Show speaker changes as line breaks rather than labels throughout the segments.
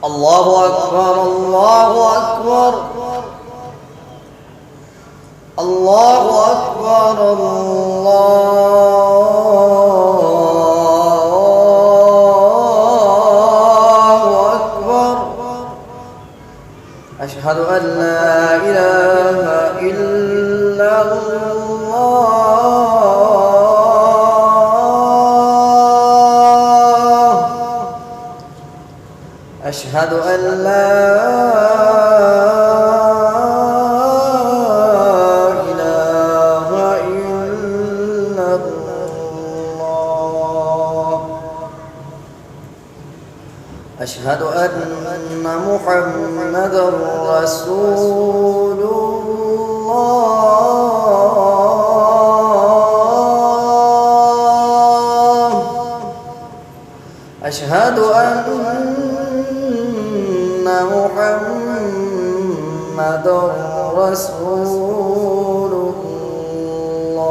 الله أكبر الله أكبر الله أكبر الله أكبر. أشهد أن لا إله إلا الله. أشهد أن لا إله إلا الله. أشهد أن محمدًا رسول الله. أشهد أن محمدًا رسول الله.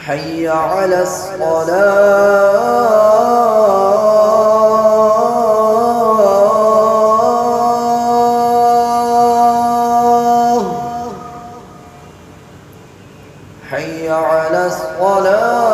حي على الصلاة. حي على الصلاة.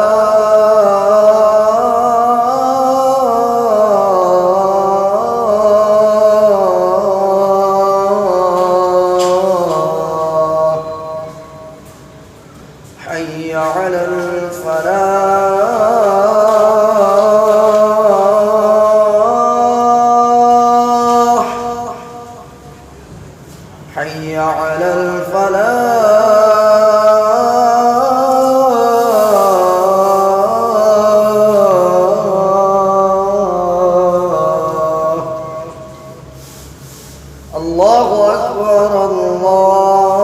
حي على الفلاح. حي على الفلاح. الله أكبر الله